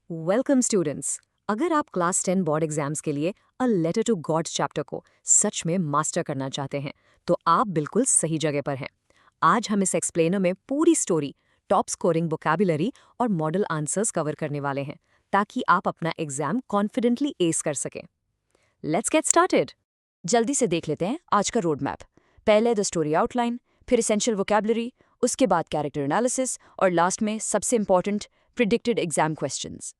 Welcome students. अगर आप class 10 board exams के लिए a letter to God chapter को सच में मास्टर करना चाहते हैं तो आप बिल्कुल सही जगह पर हैं। आज हम इस एक्सप्लेनर में पूरी स्टोरी, टॉप स्कोरिंग वोकैबुलरी और मॉडल आंसर्स कवर करने वाले हैं ताकि आप अपना एग्जाम कॉन्फिडेंटली एस कर सकें। Let's get started. जल्दी से देख लेते हैं आज का रोड मैप। पहले द स्टोरी आउटलाइन, फिर एसेंशियल वोकैबुलरी, उसके बाद कैरेक्टर एनालिसिस और लास्ट में सबसे important predicted exam questions.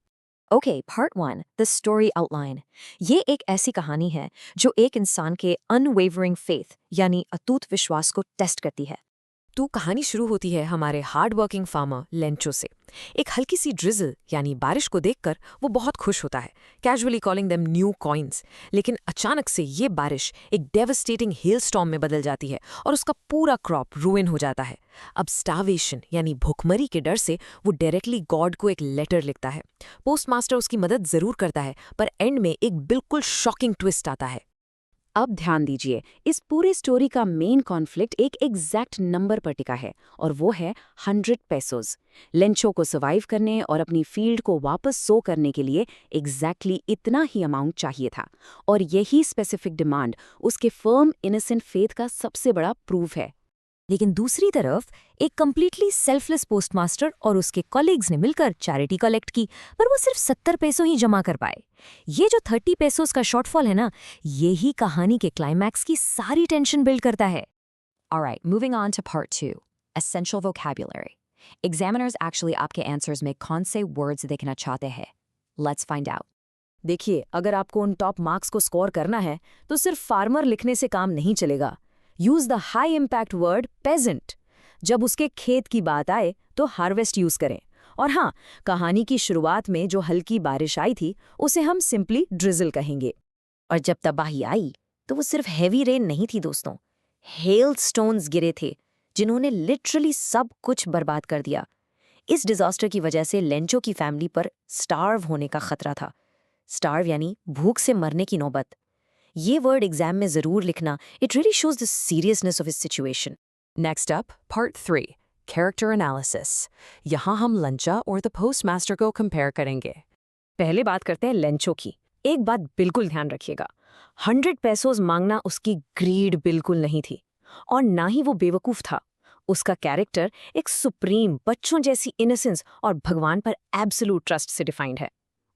Okay, part 1, the story outline. ये एक ऐसी कहानी है जो एक इंसान के अनवेवरिंग फेथ यानी अटूट विश्वास को टेस्ट करती है। तो कहानी शुरू होती है हमारे हार्ड वर्किंग फार्मर लेंचो से। एक हल्की सी ड्रिजल यानी बारिश को देखकर वो बहुत खुश होता है, casually calling them new coins. लेकिन अचानक से ये बारिश एक डेवस्टेटिंग हेल स्टॉर्म में बदल जाती है और उसका पूरा क्रॉप रूइन हो जाता है। अब स्टार्वेशन यानी भूखमरी के डर से वो डायरेक्टली गॉड को एक लेटर लिखता है। पोस्टमास्टर उसकी मदद जरूर करता है, पर एंड में एक बिल्कुल शॉकिंग ट्विस्ट आता है। अब ध्यान दीजिए, इस पूरी स्टोरी का मेन कॉन्फ्लिक्ट एक एग्जैक्ट नंबर पर टिका है और वो है 100 पेसोज। लेंचो को सर्वाइव करने और अपनी फील्ड को वापस सो करने के लिए एग्जैक्टली इतना ही अमाउंट चाहिए था, और यही स्पेसिफिक डिमांड उसके फर्म इनोसेंट फेथ का सबसे बड़ा प्रूफ है। लेकिन दूसरी तरफ एक कंप्लीटली सेल्फलेस पोस्टमास्टर और उसके कॉलीग्स ने मिलकर चैरिटी कलेक्ट की, पर वो सिर्फ 70 पैसों ही जमा कर पाए। ये जो 30 पेसोस का शॉर्टफॉल है ना, यही कहानी के क्लाइमैक्स की सारी टेंशन बिल्ड करता है। Alright, moving on to part 2, essential vocabulary. Examiners actually आपके आंसर्स में कौन से वर्ड्स देखना चाहते हैं? Let's find out. देखिए, अगर आपको उन टॉप मार्क्स को स्कोर करना है तो सिर्फ फार्मर लिखने से काम नहीं चलेगा। Use the high impact word pageant. जब उसके खेत की बात आए तो हार्वेस्ट यूज करें। और हाँ, कहानी की शुरुआत में जो हल्की बारिश आई थी उसे हम सिंपली ड्रिजल कहेंगे। और जब तबाही आई तो वो सिर्फ हेवी रेन नहीं थी दोस्तों, हेल स्टोन्स गिरे थे जिन्होंने लिटरली सब कुछ बर्बाद कर दिया। इस डिजास्टर की वजह से लेंचो की फैमिली पर स्टार्व होने का खतरा था। स्टार्व यानी भूख से मरने की नौबत। ये वर्ड एग्जाम में जरूर लिखना, it really shows the seriousness of his situation. Next up, part 3, character analysis. यहाँ हम लेंचो और द पोस्टमास्टर को कंपेयर करेंगे। पहले बात करते हैं लेंचो की। एक बात बिल्कुल ध्यान रखिएगा, 100 पेसोस मांगना उसकी ग्रीड बिल्कुल नहीं थी, और ना ही वो बेवकूफ था। उसका कैरेक्टर एक सुप्रीम बच्चों जैसी इनोसेंस और भगवान पर एब्सोल्यूट ट्रस्ट से डिफाइंड है।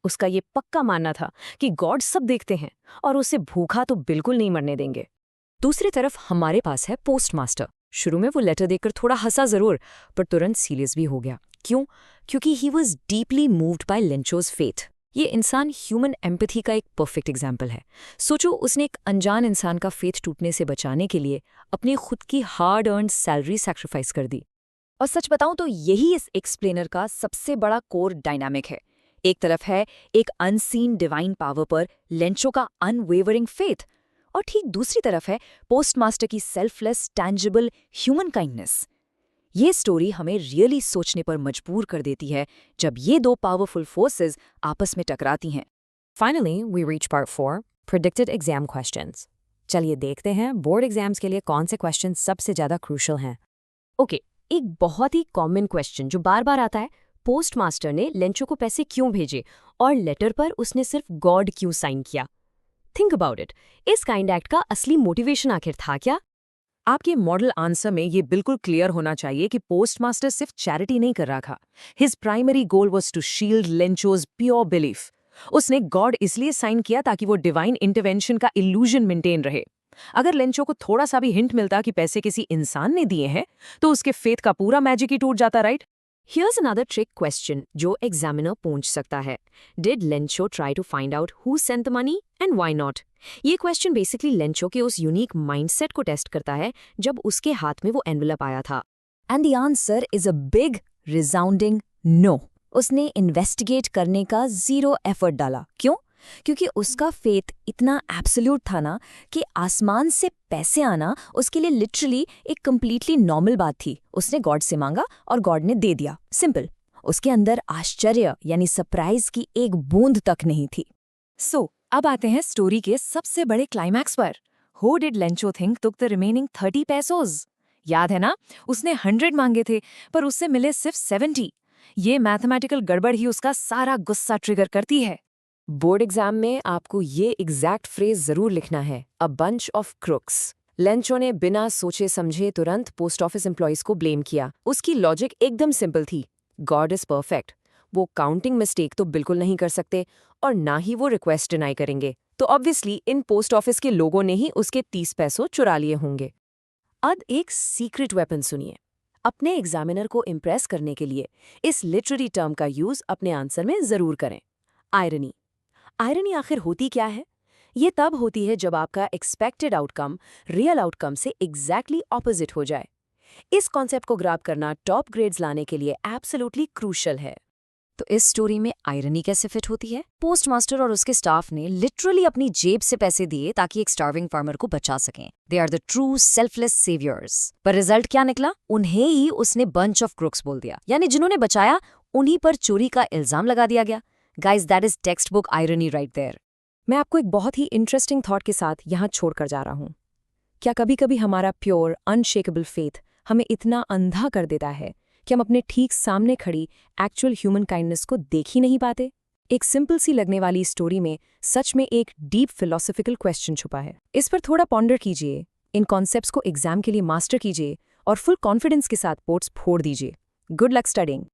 उसका ये पक्का मानना था कि गॉड सब देखते हैं और उसे भूखा तो बिल्कुल नहीं मरने देंगे। दूसरी तरफ हमारे पास है पोस्टमास्टर। शुरू में वो लेटर देखकर थोड़ा हंसा जरूर, पर तुरंत सीरियस भी हो गया। क्यों? क्योंकि he was deeply moved by Lencho's faith. ये इंसान ह्यूमन एम्पैथी का एक परफेक्ट एग्जाम्पल है। सोचो, उसने एक अनजान इंसान का फेथ टूटने से बचाने के लिए अपनी खुद की हार्ड अर्न्ड सैलरी सैक्रिफाइस कर दी। और सच बताऊं तो यही इस एक्सप्लेनर का सबसे बड़ा कोर डायनामिक है। एक तरफ है एक अनसीन डिवाइन पावर पर लेंचो का अनवेवरिंग फेथ, और ठीक दूसरी तरफ है पोस्टमास्टर की सेल्फलेस टैंजिबल ह्यूमन काइंडनेस। ये स्टोरी हमें रियली सोचने पर मजबूर कर देती है जब ये दो पावरफुल फोर्सेस आपस में टकराती हैं। Finally we reach part 4, predicted exam questions. चलिए देखते हैं बोर्ड एग्जाम्स के लिए कौन से क्वेश्चन सबसे ज्यादा क्रूशल हैं। ओके, एक बहुत ही कॉमन क्वेश्चन जो बार बार आता है, पोस्टमास्टर ने लेंचो को पैसे क्यों भेजे और लेटर पर उसने सिर्फ गॉड क्यों साइन किया? थिंक अबाउट इट, इस काइंड एक्ट का असली मोटिवेशन आखिर था क्या? आपके मॉडल आंसर में ये बिल्कुल क्लियर होना चाहिए कि पोस्टमास्टर सिर्फ चैरिटी नहीं कर रहा था। His primary goal was to shield Lencho's pure belief. उसने गॉड इसलिए साइन किया ताकि वो डिवाइन इंटरवेंशन का इल्यूजन मेंटेन रहे। अगर लेंचो को थोड़ा सा भी हिंट मिलता कि पैसे किसी इंसान ने दिए हैं तो उसके फेथ का पूरा मैजिक ही टूट जाता, right? Here's another trick question जो एग्जामिनर पूछ सकता है। Did Lencho try to find out who sent the money and why not? ये क्वेश्चन बेसिकली लेंचो के उस यूनिक माइंडसेट को टेस्ट करता है जब उसके हाथ में वो एनवेलप आया था। And the answer is a big resounding no. उसने इन्वेस्टिगेट करने का जीरो एफर्ट डाला। क्यों? क्योंकि उसका फेथ इतना एब्सोल्यूट था ना कि आसमान से पैसे आना उसके लिए लिटरली एक कंप्लीटली नॉर्मल बात थी। उसने गॉड से मांगा और गॉड ने दे दिया, सिंपल। उसके अंदर आश्चर्य यानी सरप्राइज की एक बूंद तक नहीं थी। सो अब आते हैं स्टोरी के सबसे बड़े क्लाइमैक्स पर। Who did Lencho think took the remaining 30 पेसोज? याद है ना, उसने 100 मांगे थे पर उससे मिले सिर्फ 70। ये मैथमेटिकल गड़बड़ ही उसका सारा गुस्सा ट्रिगर करती है। बोर्ड एग्जाम में आपको ये एग्जैक्ट फ्रेज जरूर लिखना है, a bunch of crooks. Lencho ने बिना सोचे समझे तुरंत पोस्ट ऑफिस एम्प्लॉइज को ब्लेम किया। उसकी लॉजिक एकदम सिंपल थी, गॉड इज परफेक्ट। वो काउंटिंग मिस्टेक तो बिल्कुल नहीं कर सकते और ना ही वो रिक्वेस्ट डिनाई करेंगे, तो ऑब्वियसली इन पोस्ट ऑफिस के लोगों ने ही उसके 30 पैसों चुरा लिए होंगे। अब एक सीक्रेट वेपन सुनिए। अपने एग्जामिनर को इम्प्रेस करने के लिए इस लिटरेरी टर्म का यूज अपने आंसर में जरूर करें, आयरनी। आयरनी आखिर होती क्या है? ये तब होती है जब आपका एक्सपेक्टेड आउटकम रियल आउटकम से एग्जैक्टली ऑपोजिट हो जाए। इस कॉन्सेप्ट को ग्रैब करना टॉप ग्रेड्स लाने के लिए एब्सोल्युटली क्रूशियल है। तो इस स्टोरी में आयरनी कैसे फिट होती है? पोस्टमास्टर और उसके स्टाफ ने लिटरली अपनी जेब से पैसे दिए ताकि एक स्टार्विंग फार्मर को बचा सकें। They are the true selfless saviours. पर रिजल्ट क्या निकला? उन्हें ही उसने बंच ऑफ क्रुक्स बोल दिया, यानी जिन्होंने बचाया उन्हीं पर चोरी का इल्जाम लगा दिया गया। Guys, that is textbook irony right there. मैं आपको एक बहुत ही इंटरेस्टिंग थॉट के साथ यहाँ छोड़कर जा रहा हूँ। क्या कभी कभी हमारा प्योर अनशेकेबल फेथ हमें इतना अंधा कर देता है कि हम अपने ठीक सामने खड़ी एक्चुअल ह्यूमन काइंडनेस को देख ही नहीं पाते? एक सिंपल सी लगने वाली स्टोरी में सच में एक डीप फिलोसॉफिकल क्वेश्चन छुपा है। इस पर थोड़ा पॉन्डर कीजिए, इन कॉन्सेप्ट्स को एग्जाम के लिए मास्टर कीजिए और फुल कॉन्फिडेंस के साथ पोर्ट्स फोड़ दीजिए। Good luck studying.